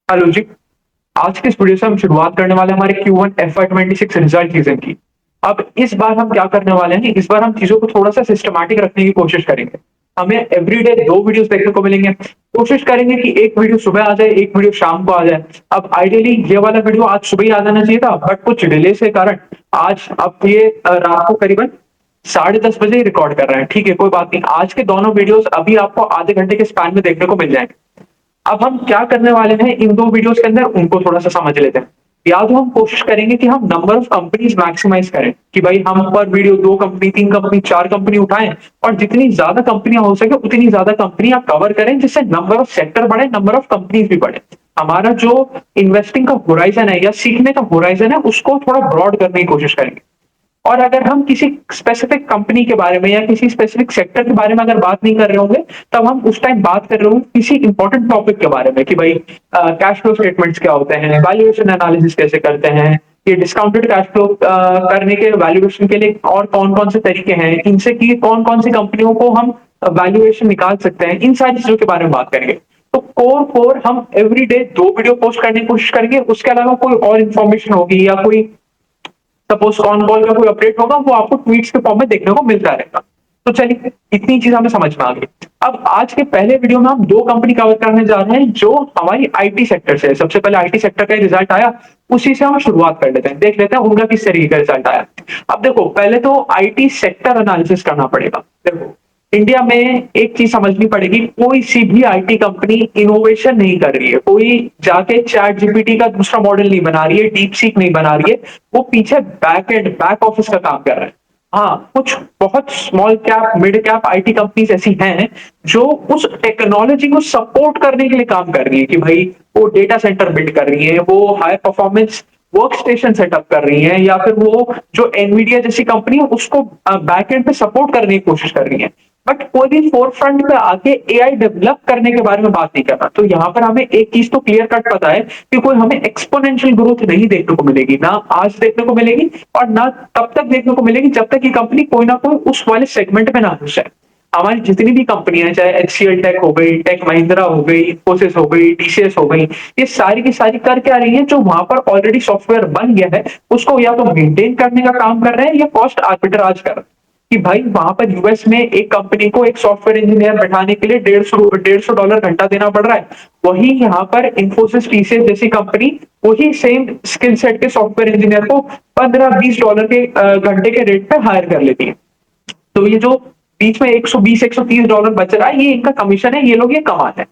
Hello जी। आज के इस वीडियो से हम शुरुआत करने वाले हैं हमारे Q1 FY26 रिजल्ट सीजन की। अब इस बार हम क्या करने वाले हैं, इस बार हम चीजों को थोड़ा सा सिस्टमैटिक रखने की कोशिश करेंगे। हमें एवरीडे 2 वीडियोस देखने को मिलेंगे। कोशिश करेंगे कि एक वीडियो सुबह आ जाए, एक वीडियो शाम को आ जाए। अब आइडियली ये वाला वीडियो आज सुबह ही आ जाना चाहिए था, बट कुछ डिले के कारण आज अब ये रात को करीबन 10:30 बजे रिकॉर्ड कर रहे हैं। ठीक है, कोई बात नहीं। आज के दोनों वीडियोस अभी आपको आधे घंटे के स्पैन में देखने को मिल जाएंगे। अब हम क्या करने वाले हैं इन 2 वीडियोस के अंदर, उनको थोड़ा-सा समझ लेते हैं। या तो हम कोशिश करेंगे कि हम नंबर ऑफ कंपनीज मैक्सिमाइज़ करें, कि भाई हम पर वीडियो 2 कंपनी, 3 कंपनी, 4 कंपनी उठाएँ और जितनी ज़्यादा कंपनियाँ हो सके उतनी ज़्यादा कंपनियाँ कवर करें, जिससे नंबर ऑफ सेक्टर बढ़े, नंबर ऑफ कंपनीज भी बढ़े। हमारा जो इन्वेस्टिंग का होराइज़न है या सीखने का होराइज़न है, उसको थोड़ा ब्रॉड करने की कोशिश करेंगे। और अगर हम किसी स्पेसिफिक कंपनी के बारे में या किसी स्पेसिफिक सेक्टर के बारे में अगर बात नहीं कर रहे होंगे, तब हम उस टाइम बात कर रहे होंगे किसी इंपॉर्टेंट टॉपिक के बारे में, कि भाई कैश फ्लो स्टेटमेंट्स क्या होते हैं, वैल्यूएशन एनालिसिस कैसे करते हैं, ये डिस्काउंटेड कैश फ्लो करने के वैल्यूएशन के लिए और कौन-कौन से तरीके हैं, इनसे की कौन-कौन सी कंपनियों को हम वैल्यूएशन निकाल सकते हैं, इन सारी चीज़ों के बारे में बात करेंगे। तो कोर हम एवरीडे 2 वीडियो पोस्ट करने की कोशिश करेंगे, उसके अलावा कोई और इन्फॉर्मेशन होगी या कोई सपोज ऑन कॉल का कोई अपडेट होगा, वो आपको ट्वीट्स के फॉर्म में देखने को मिलता रहेगा। तो चलिए, इतनी चीज हमें समझ में आ गई। अब आज के पहले वीडियो में हम 2 कंपनी कवर करने जा रहे हैं जो हमारी आईटी सेक्टर से है। सबसे पहले आईटी सेक्टर का रिजल्ट आया, उसी से हम शुरुआत कर लेते हैं, देख लेते हैं उनका किस तरीके का रिजल्ट आया। अब देखो, पहले तो आईटी सेक्टर एनालिसिस करना पड़ेगा। देखो, इंडिया में एक चीज समझनी पड़ेगी, कोई सी भी आईटी कंपनी इनोवेशन नहीं कर रही है, कोई जाके चैट जीपीटी का दूसरा मॉडल नहीं बना रही है, डीप सीक नहीं बना रही है। वो पीछे बैक ऑफिस का काम कर रहे हैं। हाँ, कुछ बहुत small cap, mid cap IT companies ऐसी हैं जो उस टेक्नोलॉजी को सपोर्ट करने के लिए काम कर रही है, कि भाई वो डेटा सेंटर बिल्ड कर रही है, वो high performance work station setup कर रही है, या फिर वो जो एनवीडिया जैसी कंपनी है उसको बैक एंड पे सपोर्ट करने की कोशिश कर रही है। बट कोई भी फोर फ्रंट पे आके एआई डेवलप करने के बारे में बात नहीं कर रहा। तो यहाँ पर हमें एक चीज तो क्लियर कट पता है कि कोई हमें एक्सपोनेंशियल ग्रोथ नहीं देखने को मिलेगी, ना आज देखने को मिलेगी और ना तब तक देखने को मिलेगी जब तक ये कंपनी कोई ना कोई उस वाले सेगमेंट में ना घुस जाए। हमारी जितनी भी कंपनियां हैं, चाहे एचसीएल टेक हो गई, टेक महिंद्रा हो गई, इंफोसिस हो गई, टीसीएस हो गई, ये सारी की सारी कर क्या रही है, जो वहां पर ऑलरेडी सॉफ्टवेयर बन गया है उसको या तो मेंटेन करने का काम कर रहे हैं या कॉस्ट आर्बिट्राज कर रहे हैं। कि भाई वहां पर यूएस में एक कंपनी को एक सॉफ्टवेयर इंजीनियर बैठाने के लिए $150 घंटा देना पड़ रहा है। वही यहाँ पर इंफोसिस, टीसीएस जैसी कंपनी वही सेम स्किल सेट के सॉफ्टवेयर इंजीनियर को $15-20 के घंटे के रेट पे हायर कर लेती है। तो ये जो बीच में $120-130 बच रहा है, ये इनका कमीशन है, ये लोग ये कमाते हैं।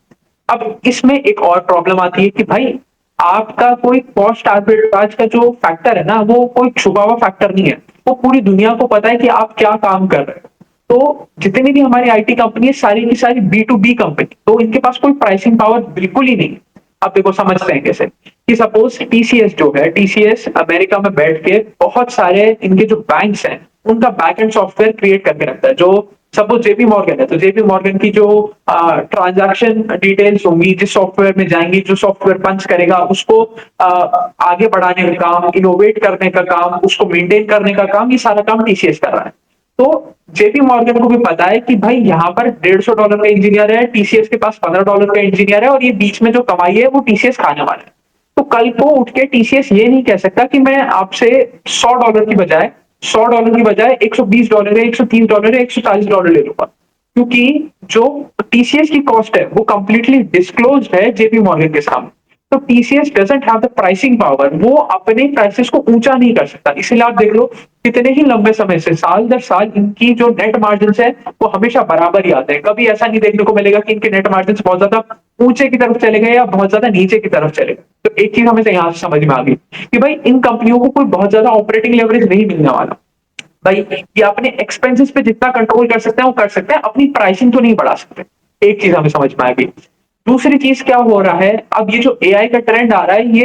अब इसमें एक और प्रॉब्लम आती है कि भाई आपका कोई कॉस्ट आर्बिट्राज का जो फैक्टर है ना, वो कोई छुपा हुआ फैक्टर नहीं है। वो पूरी दुनिया को पता है कि आप क्या काम कर रहे हो। तो जितनी भी हमारी आईटी कंपनी है, सारी की सारी बी टू बी कंपनी, तो इनके पास कोई प्राइसिंग पावर बिल्कुल ही नहीं है। आप देखो, समझते हैं कैसे, कि सपोज टीसीएस जो है, टीसीएस अमेरिका में बैठ के बहुत सारे इनके जो बैंक्स हैं उनका बैकएंड सॉफ्टवेयर क्रिएट करके रखता है। जो सपोज जेपी मॉर्गन है, तो जेपी मॉर्गन की जो ट्रांजैक्शन डिटेल्स होंगी, जिस सॉफ्टवेयर में जाएंगी, जो सॉफ्टवेयर पंच करेगा, उसको आगे बढ़ाने का काम, इनोवेट करने का काम, उसको मेंटेन करने का काम, ये सारा काम टीसीएस कर रहा है। तो जेपी मॉर्गन को भी पता है कि भाई यहाँ पर $150 का इंजीनियर है, टीसीएस के पास $15 का इंजीनियर है, और ये बीच में जो कमाई है वो टीसीएस खाने वाला है। तो कल को उठ के टीसीएस ये नहीं कह सकता कि मैं आपसे $100 की बजाय $120 या $130 या $140 ले लूंगा, क्योंकि जो टीसीएस की कॉस्ट है वो कंप्लीटली डिस्क्लोज है जेपी मॉर्गन के सामने। तो TCS doesn't have the pricing power, वो अपने प्राइसेस को ऊंचा नहीं कर सकता। इसलिए आप देख लो, कितने ही लंबे समय से, साल दर साल, इनकी जो नेट मार्जिन है वो हमेशा बराबर ही आते हैं। कभी ऐसा नहीं देखने को मिलेगा कि इनके नेट मार्जिन बहुत ज्यादा ऊंचे की तरफ चले गए या बहुत ज्यादा नीचे की तरफ चले गए। तो एक चीज हमें यहाँ से समझ में आ गई कि भाई इन कंपनियों को कोई बहुत ज्यादा ऑपरेटिंग लेवरेज नहीं मिलने वाला। भाई ये अपने एक्सपेंसेस पे जितना कंट्रोल कर सकते हैं वो कर सकते हैं, अपनी प्राइसिंग तो नहीं बढ़ा सकते। एक चीज हमें समझ में आ गई। दूसरी चीज क्या हो रहा है, अब ये जो एआई का ट्रेंड आ रहा है,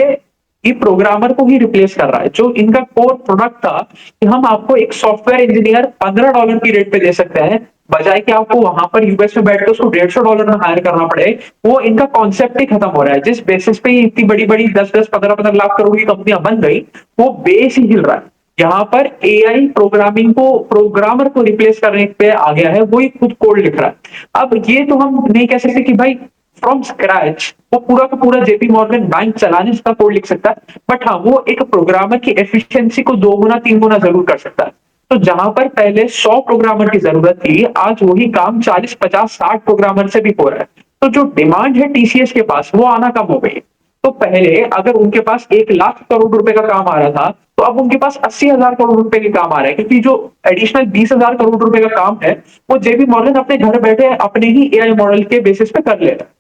ये प्रोग्रामर को ही रिप्लेस कर रहा है। जो इनका कोर प्रोडक्ट था कि हम आपको एक सॉफ्टवेयर इंजीनियर $15 की रेट पे दे सकते हैं, बजाय कि आपको वहां पर यूएस में बैठ के उसको $150 में हायर करना पड़े, वो इनका कॉन्सेप्ट ही खत्म हो रहा है। जिस बेसिस पे इतनी बड़ी बड़ी 10-10, 15-15 लाख करोड़ की कंपनियां बन गई, वो बेस ही हिल रहा है। यहाँ पर एआई प्रोग्रामिंग को, प्रोग्रामर को रिप्लेस करने पे आ गया है, वही खुद कोड लिख रहा है। अब ये तो हम नहीं कह सकते कि भाई फ्रॉम स्क्रैच वो पूरा का पूरा जेपी मॉर्गन बैंक चलाने का कोड लिख सकता है, बट हाँ वो एक प्रोग्रामर की एफिशिएंसी को 2 गुना 3 गुना जरूर कर सकता है। तो जहां पर पहले 100 प्रोग्रामर की जरूरत थी, आज वही काम 40 50 60 प्रोग्रामर से भी हो रहा है। तो जो डिमांड है टीसीएस के पास वो आना कम हो गई है। तो पहले अगर उनके पास 1 लाख करोड़ रुपए का काम आ रहा था, तो अब उनके पास 80 हजार करोड़ रुपए के काम आ रहा है, क्योंकि जो एडिशनल 20 हजार करोड़ रुपए का काम है वो जेपी मॉर्गन अपने घर बैठे अपने ही एआई मॉडल के बेसिस पे कर ले रहा है।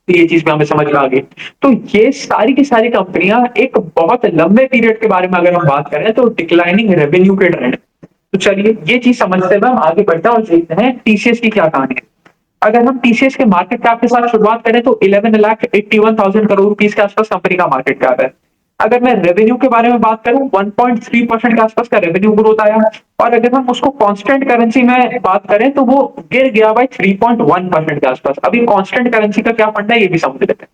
तो ये चीज भी हमें समझ में आ गई। तो ये सारी की सारी कंपनियां एक बहुत लंबे पीरियड के बारे में अगर हम बात करें तो डिक्लाइनिंग रेवेन्यू के ट्रेंड। तो चलिए ये चीज समझते हुए हम आगे बढ़ते हैं और देखते हैं टीसीएस की क्या कहानी है। अगर हम टीसीएस के मार्केट कैप के साथ शुरुआत करें तो 11,81,000 करोड़ रुपीज के आसपास कंपनी का मार्केट कैप है। अगर मैं रेवेन्यू के बारे में बात करूं 1.3% के आसपास का रेवेन्यू ग्रोथ आया। और अगर हम उसको कांस्टेंट करेंसी में बात करें तो वो गिर गया बाय 3.1% के आसपास। अभी कांस्टेंट करेंसी का क्या फंडा है ये भी समझ लेते हैं।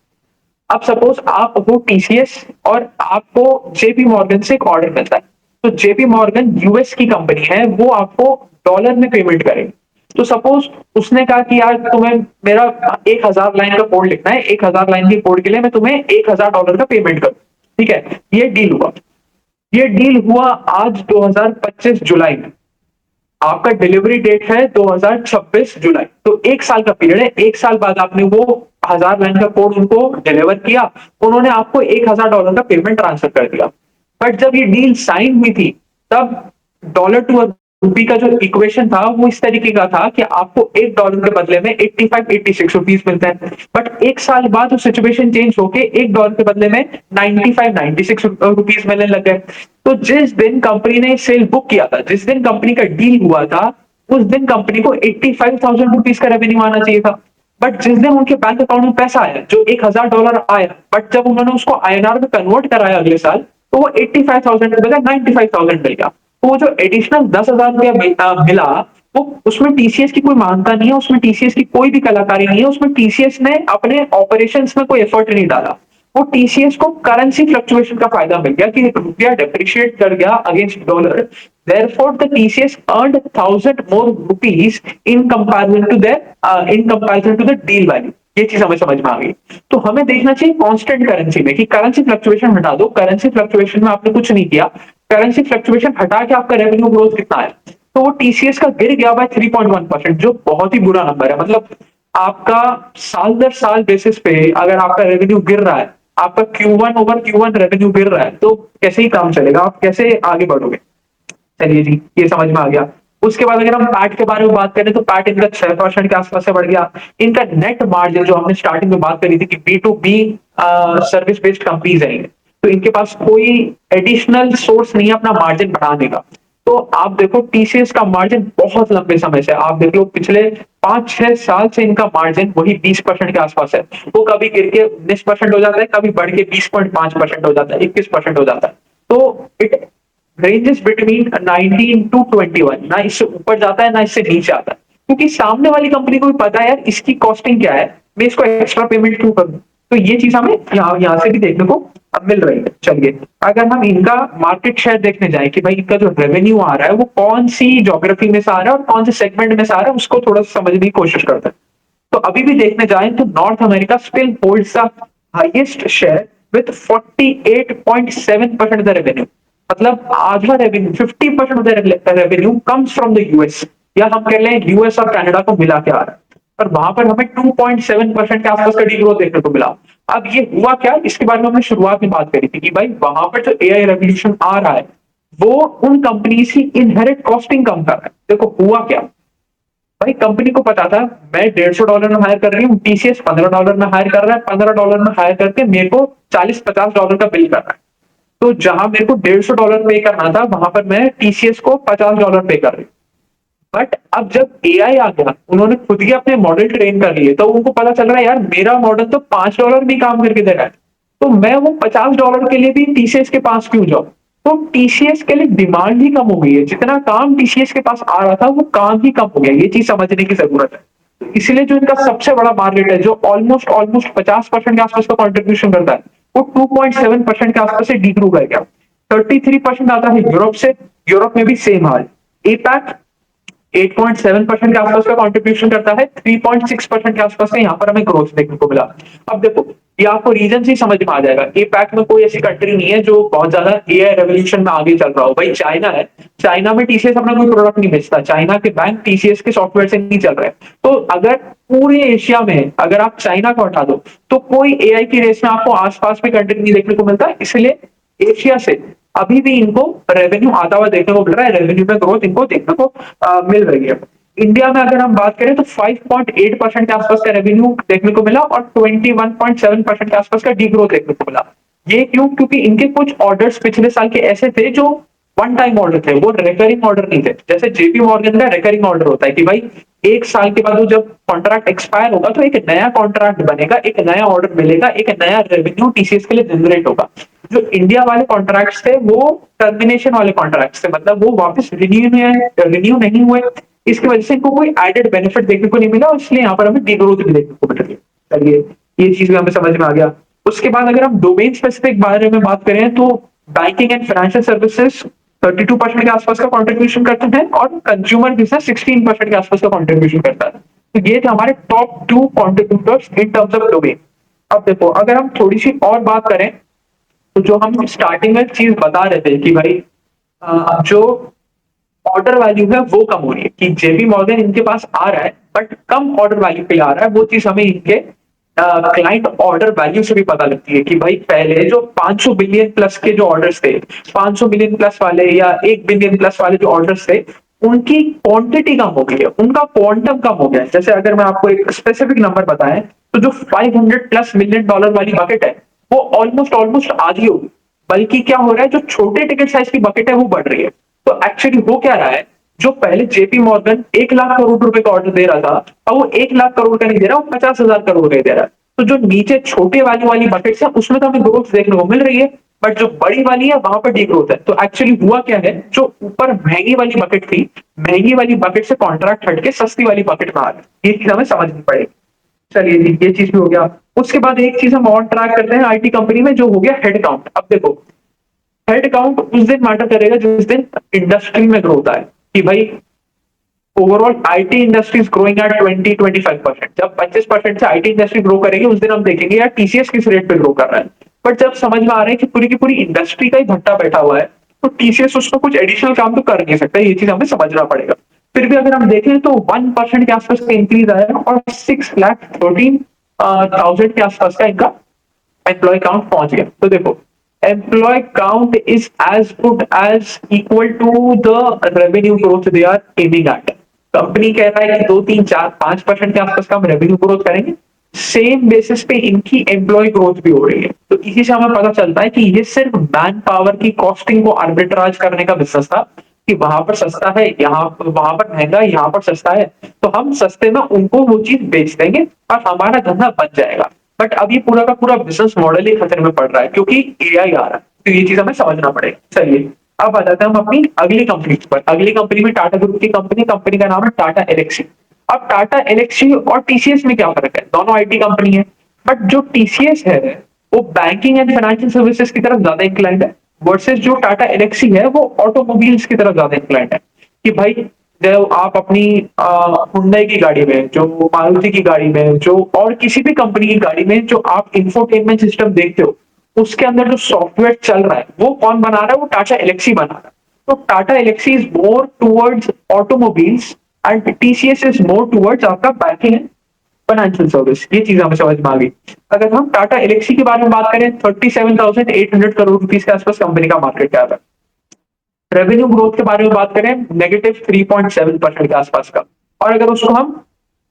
अब सपोज आप हो टीसीएस और आपको जेपी मॉर्गन से एक ऑर्डर मिलता है। तो जेपी मॉर्गन यूएस की कंपनी है, वो आपको डॉलर में पेमेंट करेगी। तो सपोज उसने कहा कि यार तुम्हें मेरा 1,000 लाइन का कोड लिखना है, 1,000 लाइन के कोड के लिए मैं तुम्हें $1,000 का पेमेंट करूँ। ठीक है, ये डील हुआ। ये डील हुआ आज 2025 जुलाई में। आपका डिलीवरी डेट है 2026 जुलाई। तो 1 साल का पीरियड है। 1 साल बाद आपने वो 1,000 लाइन का कोड उनको डिलीवर किया, उन्होंने आपको $1,000 का पेमेंट ट्रांसफर कर दिया। बट जब ये डील साइन हुई थी तब डॉलर टू रुपी का जो इक्वेशन था वो इस तरीके का था कि आपको $1 के बदले में 85-86 रुपीज मिलते हैं। बट 1 साल बाद वो सिचुएशन चेंज होके $1 के बदले में 95-96 रुपीज मिलने लग गए। तो जिस दिन कंपनी ने सेल बुक किया था, जिस दिन कंपनी का डील हुआ था, उस दिन कंपनी को 85,000 रुपीज का रेवेन्यू आना चाहिए था। बट जिस दिन उनके बैंक अकाउंट में पैसा आया जो $1,000 आया, बट जब उन्होंने उसको आईएनआर में कन्वर्ट कराया अगले साल, तो वो 85,000 के बजाय 95,000 मिल गया। तो वो जो एडिशनल 10,000 रुपया मिला, वो उसमें टीसीएस की कोई मानता नहीं है, उसमें टीसीएस की कोई भी कलाकारी नहीं है, उसमें टीसीएस ने अपने ऑपरेशंस में कोई एफर्ट नहीं डाला। वो टीसीएस को करेंसी फ्लक्चुएशन का फायदा मिल गया कि रुपया डेप्रिशिएट कर गया against dollar. Therefore, the TCS earned 1,000 more rupees in comparison to the deal value. ये चीज हमें समझ में आ गई। तो हमें देखना चाहिए कांस्टेंट करेंसी में कि करेंसी फ्लक्चुएशन हटा दो। करेंसी फ्लक्चुएशन में आपने कुछ नहीं किया, करेंसी फ्लक्चुएशन हटा के आपका रेवेन्यू ग्रोथ कितना है। तो वो टीसीएस का गिर गया बाय 3.1%, जो बहुत ही बुरा नंबर है। मतलब आपका साल दर साल बेसिस पे अगर आपका रेवेन्यू गिर रहा है, आपका Q1 ओवर Q1 रेवेन्यू गिर रहा है, तो कैसे ही काम चलेगा, आप कैसे आगे बढ़ोगे। चलिए जी, ये समझ में आ गया। उसके बाद अगर हम पैट के बारे में बात करें तो पैट इनका 6% के आसपास से बढ़ गया। इनका नेट मार्जिन जो हमने स्टार्टिंग में बात करी थी कि B to B service based companies है, तो इनके पास कोई एडिशनल सोर्स नहीं है अपना मार्जिन बढ़ाने का। तो आप देखो टीसीएस का मार्जिन बहुत लंबे समय से, आप देख लो पिछले 5-6 साल से इनका मार्जिन वही 20% के आसपास है। वो कभी गिर के 19% हो जाता है, कभी बढ़ के 20.5% हो जाता है, 21% हो जाता है। तो इट रेंजेस बिटवीन 19 टू 21, ना इससे ऊपर जाता है ना इससे नीचे आता है, क्योंकि सामने वाली कंपनी को भी पता है यार इसकी कॉस्टिंग क्या है, मैं इसको एक्स्ट्रा पेमेंट क्यों करूं। तो ये चीज हमें यहाँ से भी देखने को मिल रही है। चलिए अगर हम इनका मार्केट शेयर देखने जाए कि भाई इनका जो रेवेन्यू आ रहा है वो कौन सी ज्योग्राफी में से आ रहा है और कौन से सेगमेंट में से आ रहा है, उसको थोड़ा सा समझने की कोशिश करते हैं। तो अभी भी देखने जाए तो north America still holds the highest share with 48.7% the revenue. मतलब आधा revenue 50% of the revenue comes from the US, या हम कह लें यूएस और कनाडा को मिला के आ रहा है। पर वहां पर हमें 2.7% के आसपास का डीग्रोथ देखने को मिला। अब ये हुआ क्या, इसके बारे में हमने शुरुआत में बात करी थी कि भाई वहां पर जो एआई रेवोल्यूशन आ रहा है वो उन कंपनीज की इनहेरिट कॉस्टिंग कम कर रहा है। देखो हुआ क्या, भाई कंपनी को पता था मैं $150 में हायर कर रही हूँ, टीसीएस $15 में हायर कर रहा है, $15 में हायर करके मेरे को $40-50 का बिल कर रहा है। तो जहां मेरे को $150 पे करना था वहां पर मैं टीसीएस को $50 पे कर रही। बट अब जब एआई आ गया, उन्होंने खुद ही अपने मॉडल ट्रेन कर लिए, तो उनको पता चल रहा है यार मेरा मॉडल तो $5 में काम करके दे रहा है, तो मैं वो $50 के लिए भी टीसीएस के पास क्यों जाऊं। तो टीसीएस के लिए डिमांड ही कम हो गई है, जितना काम टीसीएस के पास आ रहा था वो काम ही कम हो गया। ये चीज समझने की जरूरत है। इसलिए जो इनका सबसे बड़ा मार्केट है जो ऑलमोस्ट ऑलमोस्ट 50% के आसपास का कॉन्ट्रीब्यूशन करता है, वो 2.7% के आसपास से डिग्रू कर गया। 33% आता है यूरोप से, यूरोप में भी सेम हाल। एपैक 8.7% के आसपास का कंट्रीब्यूशन करता है, 3.6% के आसपास का यहाँ पर हमें ग्रोथ देखने को मिला। अब देखो, ये आपको रीजन ही समझ में आ जाएगा। एपैक में कोई ऐसी कंट्री नहीं है जो बहुत ज्यादा एआई रेवोल्यूशन में आगे चल रहा हो। भाई चाइना है, चाइना में टीसीएस अपना कोई प्रोडक्ट नहीं बेचता, चाइना के बैंक टीसीएस के सॉफ्टवेयर से नहीं चल रहे। तो अगर पूरे एशिया में अगर आप चाइना को हटा दो तो कोई एआई की रेस में आपको आसपास में कंट्री नहीं देखने को मिलता, इसलिए एशिया से अभी भी इनको रेवेन्यू आता हुआ देखने को मिल रहा है, रेवेन्यू में ग्रोथ इनको देखने को मिल रही है। इंडिया में अगर हम बात करें तो 5.8% के आसपास का रेवेन्यू देखने को मिला और 21.7% के आसपास का डी ग्रोथ देखने को मिला। ये क्यों? क्योंकि इनके कुछ ऑर्डर्स पिछले साल के ऐसे थे जो वन टाइम ऑर्डर थे, वो रिकरिंग ऑर्डर नहीं थे। जैसे जेपी मॉर्गन का रिकरिंग ऑर्डर होता है कि भाई एक साल के बाद वो जब कॉन्ट्रैक्ट एक्सपायर होगा तो एक नया कॉन्ट्रैक्ट बनेगा, एक नया ऑर्डर मिलेगा, एक नया रेवेन्यू टीसीएस के लिए जनरेट होगा। जो इंडिया वाले कॉन्ट्रैक्ट्स थे वो टर्मिनेशन वाले कॉन्ट्रैक्ट्स थे, मतलब वो वापस रिन्यू नहीं हुए। इसकी वजह से इनको कोई एडेड बेनिफिट देखने को नहीं मिला, इसलिए यहाँ पर हमें डिग्रोथ भी देखने को मिल रही है। चलिए, ये चीज भी हमें समझ में आ गया। उसके बाद अगर हम डोमेन स्पेसिफिक बारे में बात करें तो बैंकिंग एंड फाइनेंशियल सर्विसेज 32% के आसपास का कंट्रीब्यूशन करते हैं और कंज्यूमर बिजनेस 16% के आसपास का कंट्रीब्यूशन करता है। तो ये थे हमारे top 2 contributors in terms of domain. अब देखो, अगर हम थोड़ी सी और बात करें तो जो हम स्टार्टिंग में चीज बता रहे थे कि भाई जो ऑर्डर वैल्यू है वो कम हो रही है, कि जेपी मॉर्गन इनके पास आ रहा है बट कम ऑर्डर वैल्यू पे आ रहा है। वो चीज हमें इनके क्लाइंट ऑर्डर वैल्यू से भी पता लगती है कि भाई पहले जो 500 बिलियन प्लस के जो ऑर्डर्स थे, 500 बिलियन प्लस वाले या 1 बिलियन प्लस वाले जो ऑर्डर्स थे, उनकी क्वांटिटी कम हो गई है, उनका क्वांटम कम हो गया है। जैसे अगर मैं आपको एक स्पेसिफिक नंबर बताएं तो जो 500 प्लस मिलियन डॉलर वाली बकेट है वो ऑलमोस्ट ऑलमोस्ट आधी होगी। बल्कि क्या हो रहा है, जो छोटे टिकट साइज की बकेट है वो बढ़ रही है। तो एक्चुअली वो क्या रहा है, जो पहले जेपी मॉर्गन 1 लाख करोड़ रुपए का ऑर्डर दे रहा था, अब वो 1 लाख करोड़ का नहीं दे रहा, वो 50,000 करोड़ का ही दे रहा है। तो जो नीचे छोटे वाली बकेट है उसमें तो हमें ग्रोथ देखने को मिल रही है, बट जो बड़ी वाली है वहां पर डी ग्रोथ है। तो एक्चुअली हुआ क्या है, जो ऊपर महंगी वाली बकेट थी, महंगी वाली बकेट से कॉन्ट्रैक्ट हट के सस्ती वाली बकेट में आ गई। ये चीज हमें समझनी पड़ेगी। चलिए जी, ये चीज भी हो गया। उसके बाद एक चीज हम और ट्रैक करते हैं आईटी कंपनी में, जो हो गया हेड काउंट। अब देखो, हेड काउंट उस दिन मैटर करेगा जिस दिन इंडस्ट्री में ग्रोथ आए, कि भाई overall IT industry is growing at 20-25%। जब 25% से आईटी इंडस्ट्री ग्रो करेगी उस दिन हम देखेंगे यार टीसीएस किस रेट पे ग्रो कर रहा है। बट जब समझ में आ रहा है कि पूरी की पूरी इंडस्ट्री का ही भट्टा बैठा हुआ है तो टीसीएस उसको कुछ एडिशनल काम तो कर नहीं सकता, ये चीज हमें समझना पड़ेगा। फिर भी अगर हम देखें तो 1% के आसपास का इंक्रीज आया और 6,13,000 के आसपास का इनका एम्प्लॉय काउंट पहुंच गया। तो देखो, employee count is as good as equal to the revenue growth they are aiming at. Company कह रहा है कि 2, 3, 4, 5% के आसपास का हम रेवेन्यू ग्रोथ करेंगे, सेम बेसिस पे इनकी एम्प्लॉय ग्रोथ भी हो रही है। तो इसी से हमें पता चलता है कि ये सिर्फ मैन पावर की कॉस्टिंग को आर्बिट्राज करने का बिजनेस था, कि वहां पर सस्ता है, यहाँ वहां पर महंगा है, यहाँ पर सस्ता है, तो हम सस्ते में उनको वो चीज बेच देंगे और हमारा धंधा बच जाएगा। बट अब ये पूरा का पूरा बिजनेस मॉडल ही खतरे में पड़ रहा है क्योंकि एआई आ रहा है। तो ये चीज हमें समझना पड़ेगा। चलिए, अब आ जाते हैं हम अपनी अगली कंपनी पर। अगली कंपनी में टाटा ग्रुप की कंपनी का नाम है टाटा एलेक्सी। अब टाटा एलेक्सी और टीसीएस में क्या फर्क है? दोनों आईटी कंपनी है, बट जो टीसीएस है वो बैंकिंग एंड फाइनेंशियल सर्विसेज की तरफ ज्यादा इंक्लाइंड है, वर्सेस जो टाटा एलेक्सी है वो ऑटोमोबाइल्स की तरफ ज्यादा इंक्लाइंड है। कि भाई जब आप अपनी हुंडई की गाड़ी में, जो मारुति की गाड़ी में, जो और किसी भी कंपनी की गाड़ी में जो आप इंफोटेनमेंट सिस्टम देखते हो, उसके अंदर जो सॉफ्टवेयर चल रहा है वो कौन बना रहा है? वो टाटा एलेक्सी बना रहा है। तो Tata Elxsi is more towards automobiles and TCS is more towards आपका बैंकिंग एंड फाइनेंशियल सर्विस। ये चीज हमें समझ में आ गई। अगर हम टाटा एलेक्सी के बारे में बात करें, 37,800 करोड़ रुपीज के आसपास कंपनी का मार्केट कैप है। रेवेन्यू ग्रोथ के बारे में बात करें, -3.7% के आसपास का। और अगर उसको हम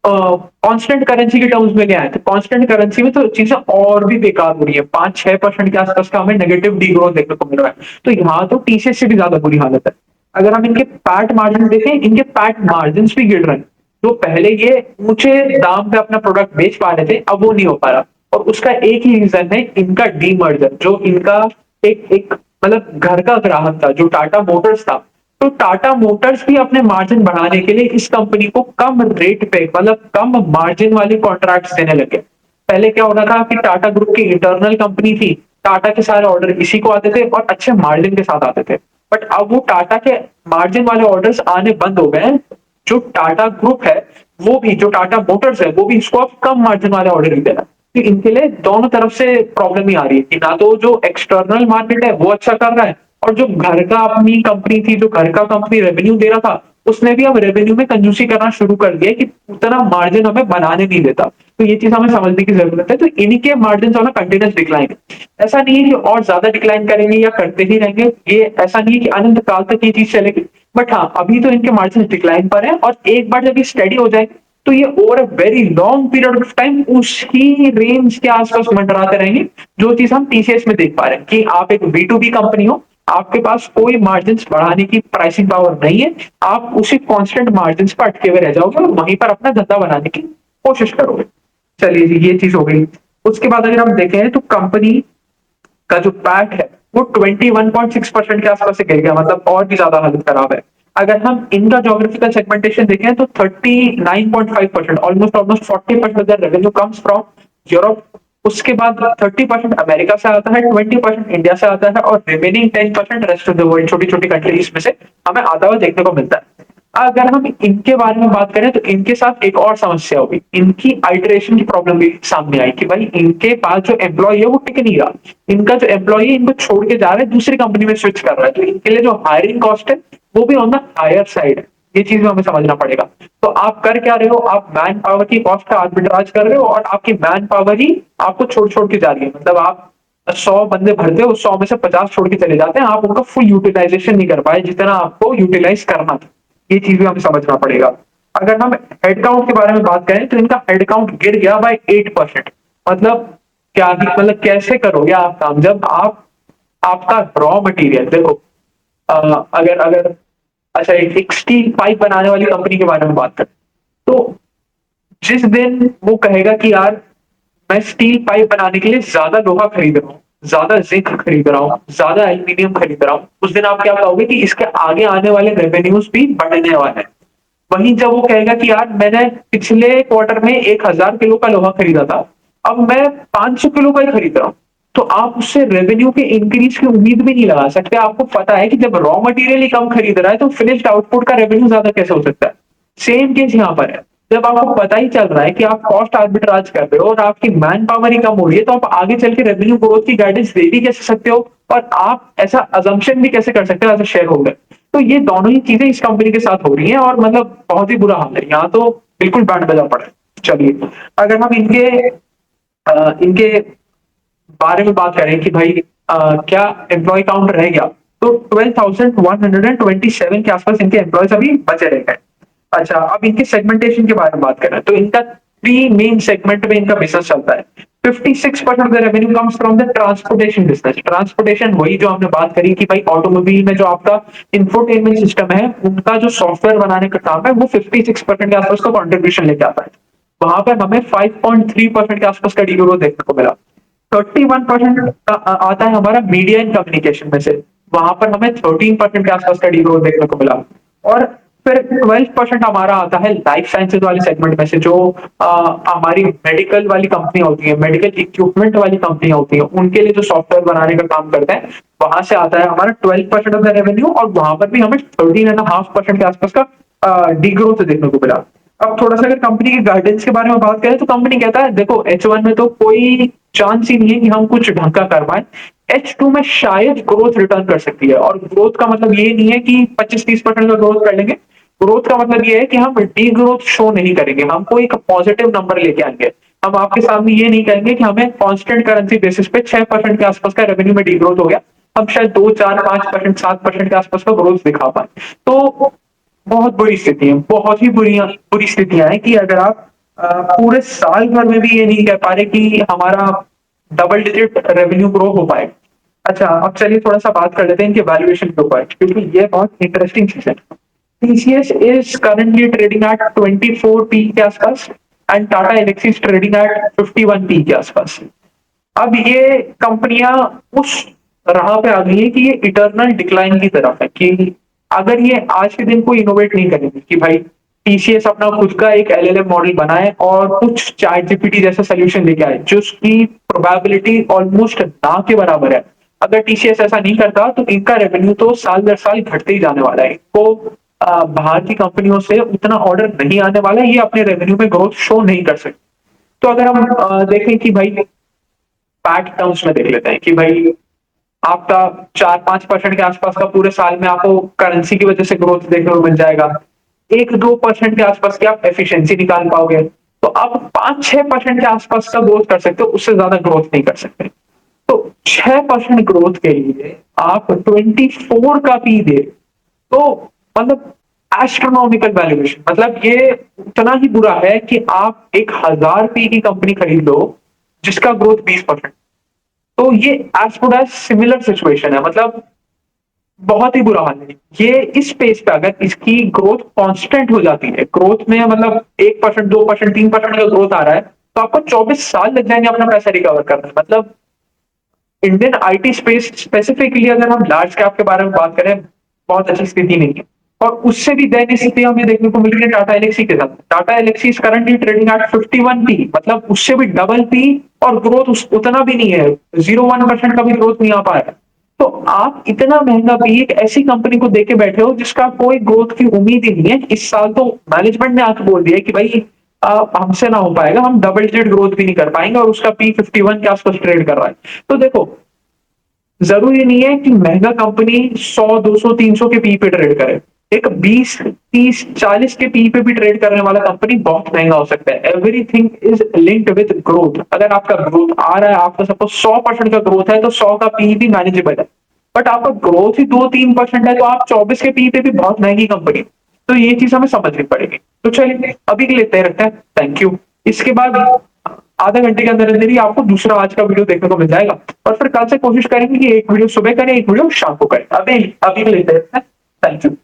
कांस्टेंट करेंसी के टर्म्स में ले आए तो कांस्टेंट करेंसी में तो चीजें और भी बेकार हो रही है। 5-6% के आसपास का हमें नेगेटिव डी ग्रोथ देखने को मिल रहा है। तो यहाँ तो टीसीएस से भी ज्यादा बुरी हालत है। अगर हम इनके पैट मार्जिन देखें, इनके पैट मार्जिन भी गिर रहे हैं। तो पहले ये ऊंचे दाम पे अपना प्रोडक्ट बेच पा रहे थे, अब वो नहीं हो पा रहा। और उसका एक ही रीजन है, इनका डीमर्जर। जो इनका एक एक मतलब घर का ग्राहक था जो टाटा मोटर्स था, तो टाटा मोटर्स भी अपने मार्जिन बढ़ाने के लिए इस कंपनी को कम रेट पे, मतलब कम मार्जिन वाली कॉन्ट्रैक्ट्स देने लगे। पहले क्या हो रहा था कि टाटा ग्रुप की इंटरनल कंपनी थी, टाटा के सारे ऑर्डर इसी को आते थे और अच्छे मार्जिन के साथ आते थे। बट अब वो टाटा के मार्जिन वाले ऑर्डर्स आने बंद हो गए हैं, जो टाटा ग्रुप है वो भी, जो टाटा मोटर्स है वो भी इसको अब कम मार्जिन वाले ऑर्डर ही दे रहा है। तो इनके लिए दोनों तरफ से प्रॉब्लम ही आ रही है कि ना तो जो एक्सटर्नल मार्केट है वो अच्छा कर रहा है, और जो घर का अपनी कंपनी थी, जो घर का कंपनी रेवेन्यू दे रहा था, उसने भी अब रेवेन्यू में कंजूसी करना शुरू कर दिया कि उतना मार्जिन हमें बनाने नहीं देता। तो ये चीज हमें समझने की जरूरत है। तो इनके मार्जिन जो है कंटिन्यूस डिक्लाइन है। ऐसा नहीं है कि और ज्यादा डिक्लाइन करेंगे या करते ही रहेंगे, ये ऐसा नहीं है कि अनंत काल तक ये चीज चलेगी। बट हाँ, अभी तो इनके मार्जिन डिक्लाइन पर है, और एक बार जब ये स्टडी हो जाए तो ये over a very long period of time उसकी रेंज के आसपास मंडराते रहेंगे, जो चीज हम टीसीएस में देख पा रहे हैं कि आप एक बी टू बी कंपनी हो, आपके पास कोई मार्जिन बढ़ाने की प्राइसिंग पावर नहीं है, आप उसी कांस्टेंट मार्जिन पर अटके हुए रह जाओगे और वहीं पर अपना धंधा बनाने की कोशिश करोगे। चलिए जी, ये चीज हो गई। उसके बाद अगर हम देखें तो कंपनी का जो पैट है वो 21.6% के आसपास से गिर गया, मतलब और भी ज्यादा हालत खराब है। अगर हम इनका ज्योग्राफिकल सेगमेंटेशन देखें तो 39.5%, almost almost 40% revenue comes from Europe. उसके बाद 30% अमेरिका से आता है, 20% इंडिया से आता है, और remaining 10% rest of the world, छोटी छोटी कंट्रीज में से हमें आता हुआ देखने को मिलता है। अगर हम इनके बारे में बात करें तो इनके साथ एक और समस्या होगी, इनकी आइटरेशन की प्रॉब्लम भी सामने आई कि भाई इनके पास जो एम्प्लॉय है वो टिक नहीं रहा। इनका जो एम्प्लॉय है इनको छोड़ के जा रहा है, दूसरी कंपनी में स्विच कर रहा है, तो इनके लिए जो हायरिंग कॉस्ट है वो भी ऑन द हायर साइड है। ये चीज में हमें समझना पड़ेगा। तो आप कर क्या रहे हो, आप मैन पावर की कॉस्ट का आर्बिट्राज कर रहे हो, और आपकी मैन पावर ही आपको छोड़ छोड़ के जा रही है। मतलब आप 100 बंदे भरते हो, 100 में से 50 छोड़ के चले जाते हैं, आप उनका फुल यूटिलाइजेशन नहीं कर पाए जितना आपको यूटिलाइज करना था। ये चीज भी हमें समझना पड़ेगा। अगर हम हेड काउंट के बारे में बात करें तो इनका हेड काउंट गिर गया बाय 8%। मतलब क्या ही, मतलब कैसे करोगे आप काम जब आप, आपका रॉ मटेरियल देखो, अगर अगर अच्छा एक स्टील पाइप बनाने वाली कंपनी के बारे में बात करें तो जिस दिन वो कहेगा कि यार मैं स्टील पाइप बनाने के लिए ज्यादा लोहा खरीद रहा हूँ, ज्यादा जिंक खरीद रहा हूँ, ज्यादा एल्यूमिनियम खरीद रहा हूँ, उस दिन आप क्या पाओगे कि इसके आगे आने वाले रेवेन्यूज भी बढ़ने वाले हैं। वहीं जब वो कहेगा कि यार मैंने पिछले क्वार्टर में 1,000 किलो का लोहा खरीदा था, अब मैं 500 किलो का ही खरीद रहा हूँ, तो आप उससे रेवेन्यू के इंक्रीज की उम्मीद भी नहीं लगा सकते। आपको पता है कि जब रॉ मटेरियल ही कम खरीद रहा है तो फिनिश्ड आउटपुट का रेवेन्यू ज्यादा कैसे हो सकता है। सेम केस यहाँ पर है। जब आपको पता ही चल रहा है कि आप कॉस्ट आर्बिट्राज कर रहे हो और आपकी मैन पावर ही कम हो रही है, तो आप आगे चल के रेवेन्यू ग्रोथ की गाइडेंस दे भी कैसे सकते हो, और आप ऐसा अजम्पशन भी कैसे कर सकते हो एज अ शेयर होल्डर। तो ये दोनों ही चीजें इस कंपनी के साथ हो रही हैं, और मतलब बहुत ही बुरा हाल है यहाँ तो, बिल्कुल बैंड बजा पड़ा है। चलिए, अगर हम इनके बारे में बात करें कि भाई क्या एम्प्लॉय काउंट रह गया, तो 12,127 के आसपास इनके एम्प्लॉयज अभी बचे रह गए। अच्छा, अब इनके सेगमेंटेशन के बारे में बात करें तो इनका 3 मेन सेगमेंट में इनका बिजनेस चलता है। 56% of the revenue comes from the transportation business. Transportation वही जो हमने बात करी कि भाई ऑटोमोबाइल में जो आपका इंफोटेनमेंट सिस्टम है, उनका जो सॉफ्टवेयर बनाने का काम है वो 56% के आसपास का कॉन्ट्रीब्यूशन लेके आता है। वहां पर हमें 5.3% के आसपास का डीग्रोथ देखने को मिला। 31% आता है हमारा मीडिया एंड कम्युनिकेशन में से, वहां पर हमें 13% के आसपास का डीग्रोथ देखने को मिला। और फिर 12% हमारा आता है लाइफ साइंसेज वाले सेगमेंट में से, जो हमारी मेडिकल वाली कंपनी होती है, मेडिकल इक्विपमेंट वाली कंपनी होती है, उनके लिए जो सॉफ्टवेयर बनाने का काम करते हैं, वहां से आता है हमारा 12% ऑफ द रेवेन्यू, और वहां पर भी हमें 13.5% के आसपास का डीग्रोथ देखने को मिला। अब थोड़ा सा अगर कंपनी के गाइडेंस के बारे में बात करें तो कंपनी कहता है देखो H1 में तो कोई चांस ही नहीं है कि हम कुछ ढंग का कर पाए। H2 में शायद ग्रोथ रिटर्न कर सकती है, और ग्रोथ का मतलब ये नहीं है कि 25-30% का ग्रोथ कर लेंगे। ग्रोथ का मतलब ये है कि हम डी ग्रोथ शो नहीं करेंगे, हमको एक पॉजिटिव नंबर लेके आएंगे। हम आपके सामने ये नहीं कहेंगे कि हमें कांस्टेंट करेंसी बेसिस पे 6% के आसपास का रेवेन्यू में डी ग्रोथ हो गया, हम शायद 2, 4, 5%, 7% के आसपास का ग्रोथ दिखा पाए। तो बहुत बुरी स्थिति है, बहुत ही बुरी स्थितियां हैं कि अगर आप पूरे साल भर में भी ये नहीं कह पा रहे कि हमारा डबल डिजिट रेवेन्यू ग्रो हो पाए। अच्छा, अब चलिए थोड़ा सा बात कर लेते हैं इनके वैल्यूएशन के ऊपर, क्योंकि ये बहुत इंटरेस्टिंग चीज है। TCS is currently trading at 24 P के आसपास, and Tata Elxsi is trading at 51 P के आसपास। अब ये कंपनियां उस राह पे आ गई है कि ये इटर्नल डिक्लाइन की तरफ है, कि अगर ये आज के दिन को इनोवेट नहीं करेंगे कि भाई टीसीएस अपना खुद का एक एलएलएम मॉडल बनाए और कुछ चैट जीपीटी जैसा सोल्यूशन लेके आए जिसकी प्रोबेबिलिटी ऑलमोस्ट ना के बराबर है, अगर टीसीएस ऐसा नहीं करता तो इनका रेवेन्यू तो साल दर साल घटते ही जाने वाला है। इनको बाहर की कंपनियों से उतना ऑर्डर नहीं आने वाला है, ये अपने रेवेन्यू में ग्रोथ शो नहीं कर सकते। तो अगर हम देखें कि भाई पैट टर्म्स में देख लेते हैं कि भाई आपका 4-5% के आसपास का पूरे साल में आपको करेंसी की वजह से ग्रोथ देखने को मिल जाएगा। 1-2% के आसपास की आप एफिशिएंसी निकाल पाओगे। तो आप 5-6% के आसपास का ग्रोथ कर सकते हो, उससे ज्यादा ग्रोथ नहीं कर सकते। तो 6% ग्रोथ के लिए आप 24 का पी दे, तो मतलब एस्ट्रोनॉमिकल वैल्यूएशन, मतलब ये उतना ही बुरा है कि आप एक 1000 पी की कंपनी खरीद लो जिसका ग्रोथ 20%। तो ये as good as similar situation है, मतलब बहुत ही बुरा हाल है। ये इस स्पेस पे अगर इसकी ग्रोथ कांस्टेंट हो जाती है, ग्रोथ में मतलब 1%, 2%, 3% का ग्रोथ आ रहा है, तो आपको 24 साल लग जाएंगे अपना पैसा रिकवर करने में। मतलब इंडियन आईटी स्पेस स्पेसिफिकली अगर हम लार्ज कैप के बारे में बात करें, बहुत अच्छी स्थिति नहीं है। और उससे भी दयनीय स्थिति हमें देखने को मिल रही है टाटा एल्क्सी के साथ। Tata Elxsi is currently trading at 51 P, मतलब उससे भी डबल पी, और ग्रोथ उतना भी नहीं है, 0.1% का भी ग्रोथ नहीं आ पा रहा है। तो आप इतना महंगा पी एक ऐसी कंपनी को देके बैठे हो जिसका कोई ग्रोथ की उम्मीद ही नहीं है। इस साल तो मैनेजमेंट ने आके बोल दिया कि भाई हमसे ना हो पाएगा, हम डबल डिजिट ग्रोथ भी नहीं कर पाएंगे, और उसका पी 51 के आसपास ट्रेड कर रहा है। तो देखो, जरूरी नहीं है कि महंगा कंपनी 100, 200, 300 के पी पे ट्रेड करे। एक 20, 30, 40 के पी पे भी ट्रेड करने वाला कंपनी बहुत महंगा हो सकता है। Everything is linked with growth. अगर आपका ग्रोथ आ रहा है, आपका सपोज 100% का ग्रोथ है, तो 100 का पी भी मैनेजेबल है। बट आपका ग्रोथ ही 2-3% है, तो आप 24 के पी पे भी बहुत महंगी कंपनी। तो ये चीज हमें समझनी पड़ेगी। तो चलिए अभी के लिए इतना ही रखते हैं। Thank you. इसके बाद आधा घंटे के अंदर अंदर ही आपको दूसरा आज का वीडियो देखने को मिल जाएगा। और फिर कल से कोशिश करेंगे कि एक वीडियो सुबह करें, एक वीडियो शाम को करें। अभी अभी के लिए इतना ही रखते हैं। Thank you.